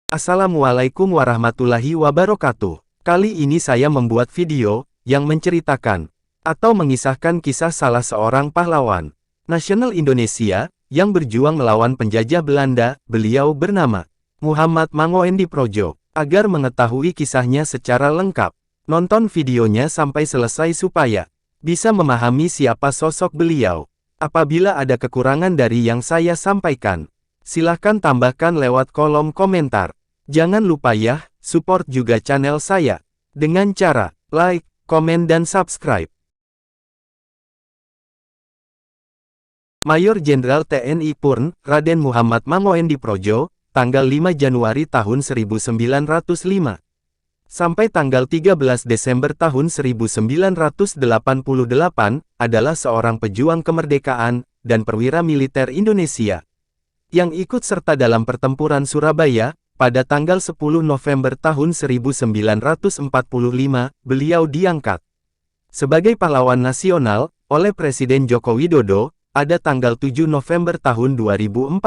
Assalamualaikum warahmatullahi wabarakatuh. Kali ini saya membuat video yang menceritakan atau mengisahkan kisah salah seorang pahlawan nasional Indonesia yang berjuang melawan penjajah Belanda. Beliau bernama Muhammad Mangoendiprojo. Agar mengetahui kisahnya secara lengkap, nonton videonya sampai selesai supaya bisa memahami siapa sosok beliau. Apabila ada kekurangan dari yang saya sampaikan, silahkan tambahkan lewat kolom komentar. Jangan lupa ya, support juga channel saya dengan cara like, komen dan subscribe. Mayor Jenderal TNI Purn, Raden Muhammad Mangoendiprojo, tanggal 5 Januari tahun 1905 sampai tanggal 13 Desember tahun 1988, adalah seorang pejuang kemerdekaan dan perwira militer Indonesia yang ikut serta dalam pertempuran Surabaya. Pada tanggal 10 November tahun 1945, beliau diangkat sebagai pahlawan nasional oleh Presiden Joko Widodo pada tanggal 7 November tahun 2014.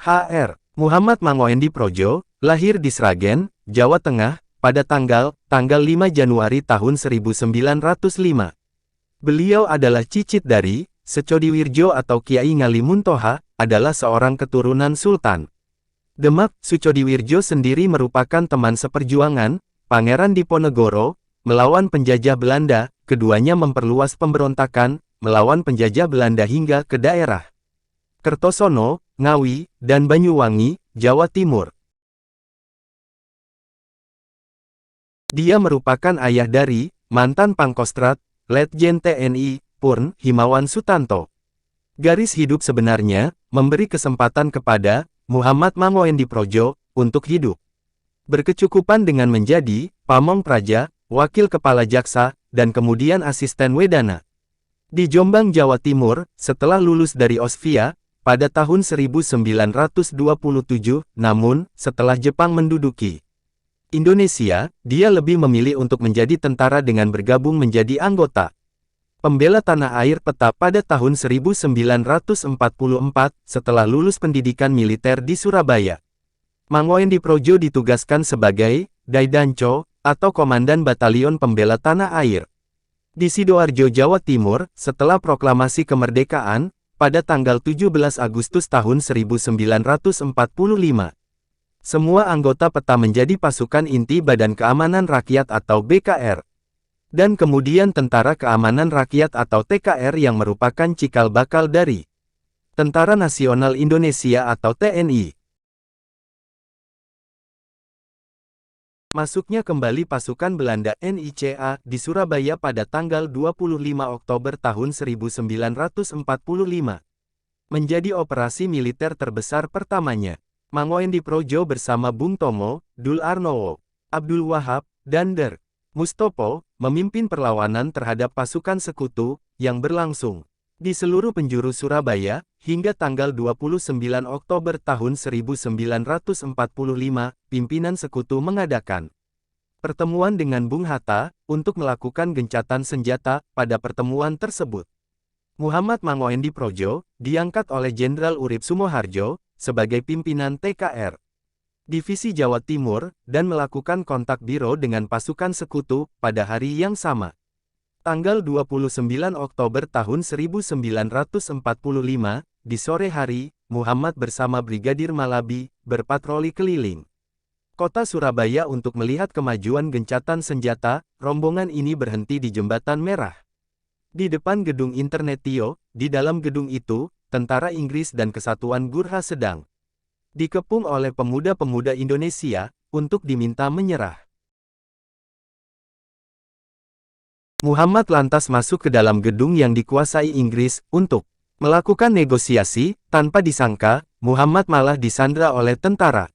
Hr. Muhammad Mangoendiprojo lahir di Sragen, Jawa Tengah, pada tanggal 5 Januari tahun 1905. Beliau adalah cicit dari Secodiwirjo atau Kiai Ngalimuntoha, adalah seorang keturunan Sultan Demak. Sucodiwirjo sendiri merupakan teman seperjuangan Pangeran Diponegoro melawan penjajah Belanda. Keduanya memperluas pemberontakan melawan penjajah Belanda hingga ke daerah Kertosono, Ngawi, dan Banyuwangi, Jawa Timur. Dia merupakan ayah dari mantan Pangkostrat, Letjen TNI Purn, Himawan Sutanto. Garis hidup sebenarnya memberi kesempatan kepada Muhammad Mangoendiprojo untuk hidup berkecukupan dengan menjadi pamong praja, wakil kepala jaksa, dan kemudian asisten wedana di Jombang, Jawa Timur. Setelah lulus dari Osvia pada tahun 1927, namun setelah Jepang menduduki Indonesia, dia lebih memilih untuk menjadi tentara dengan bergabung menjadi anggota Pembela Tanah Air Peta pada tahun 1944 setelah lulus pendidikan militer di Surabaya. Mangoendiprojo ditugaskan sebagai Daidanco atau Komandan Batalion Pembela Tanah Air di Sidoarjo, Jawa Timur. Setelah proklamasi kemerdekaan pada tanggal 17 Agustus tahun 1945. Semua anggota Peta menjadi pasukan inti Badan Keamanan Rakyat atau BKR. Dan kemudian Tentara Keamanan Rakyat atau TKR yang merupakan cikal bakal dari Tentara Nasional Indonesia atau TNI. Masuknya kembali pasukan Belanda NICA di Surabaya pada tanggal 25 Oktober tahun 1945 menjadi operasi militer terbesar pertamanya. Mangoendiprojo bersama Bung Tomo, Dul Arnowo, Abdul Wahab, dan Der Mustopo memimpin perlawanan terhadap pasukan sekutu yang berlangsung di seluruh penjuru Surabaya hingga tanggal 29 Oktober tahun 1945. Pimpinan sekutu mengadakan pertemuan dengan Bung Hatta untuk melakukan gencatan senjata. Pada pertemuan tersebut, Muhammad Mangoendiprojo diangkat oleh Jenderal Urip Sumoharjo sebagai pimpinan TKR Divisi Jawa Timur, dan melakukan kontak biro dengan pasukan sekutu pada hari yang sama. Tanggal 29 Oktober tahun 1945, di sore hari, Muhammad bersama Brigadir Malabi berpatroli keliling kota Surabaya untuk melihat kemajuan gencatan senjata. Rombongan ini berhenti di Jembatan Merah di depan gedung Internetio. Di dalam gedung itu, tentara Inggris dan Kesatuan Gurkha sedang dikepung oleh pemuda-pemuda Indonesia untuk diminta menyerah. Muhammad lantas masuk ke dalam gedung yang dikuasai Inggris untuk melakukan negosiasi. Tanpa disangka, Muhammad malah disandra oleh tentara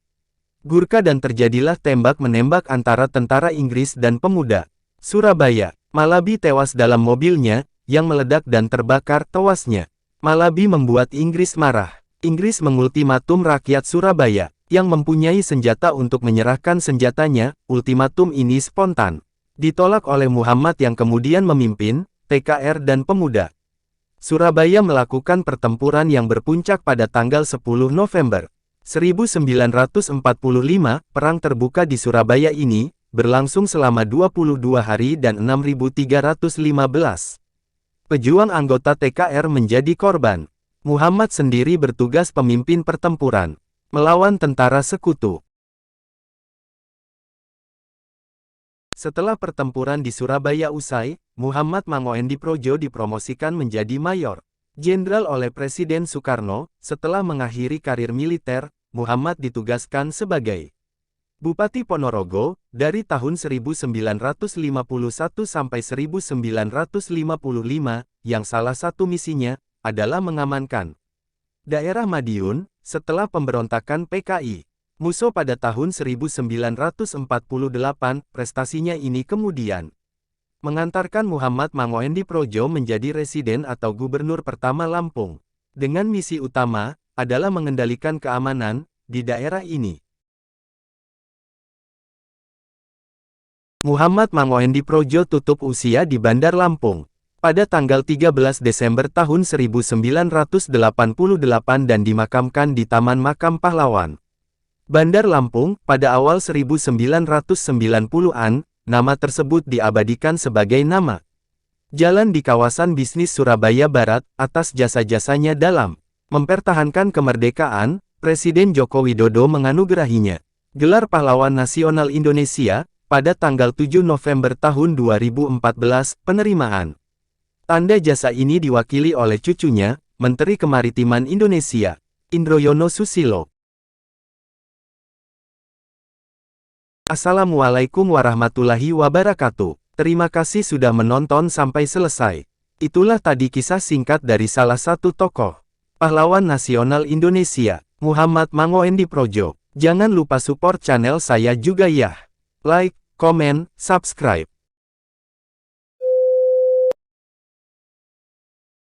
Gurkha dan terjadilah tembak-menembak antara tentara Inggris dan pemuda Surabaya. Malabi tewas dalam mobilnya yang meledak dan terbakar. Tewasnya Malabi membuat Inggris marah. Inggris mengultimatum rakyat Surabaya. yang mempunyai senjata untuk menyerahkan senjatanya. Ultimatum ini spontan ditolak oleh Muhammad yang kemudian memimpin TKR dan pemuda Surabaya melakukan pertempuran yang berpuncak pada tanggal 10 November 1945. Perang terbuka di Surabaya ini berlangsung selama 22 hari dan 6.315 pejuang anggota TKR menjadi korban. Muhammad sendiri bertugas pemimpin pertempuran melawan tentara sekutu. Setelah pertempuran di Surabaya usai, Muhammad Mangoendiprojo dipromosikan menjadi mayor jenderal oleh Presiden Soekarno. Setelah mengakhiri karir militer, Muhammad ditugaskan sebagai Bupati Ponorogo dari tahun 1951 sampai 1955, yang salah satu misinya adalah mengamankan daerah Madiun setelah pemberontakan PKI Musso pada tahun 1948. Prestasinya ini kemudian mengantarkan Muhammad Mangoendiprojo menjadi residen atau gubernur pertama Lampung, dengan misi utama adalah mengendalikan keamanan di daerah ini. Muhammad Mangoendiprojo tutup usia di Bandar Lampung pada tanggal 13 Desember tahun 1988 dan dimakamkan di Taman Makam Pahlawan, Bandar Lampung. Pada awal 1990-an, nama tersebut diabadikan sebagai nama jalan di kawasan bisnis Surabaya Barat atas jasa-jasanya dalam mempertahankan kemerdekaan. Presiden Joko Widodo menganugerahinya gelar Pahlawan Nasional Indonesia pada tanggal 7 November tahun 2014. Penerimaan tanda jasa ini diwakili oleh cucunya, Menteri Kemaritiman Indonesia, Indroyono Susilo. Assalamualaikum warahmatullahi wabarakatuh. Terima kasih sudah menonton sampai selesai. Itulah tadi kisah singkat dari salah satu tokoh pahlawan nasional Indonesia, Muhammad Mangoendiprojo. Jangan lupa support channel saya juga ya. Like, komen, subscribe.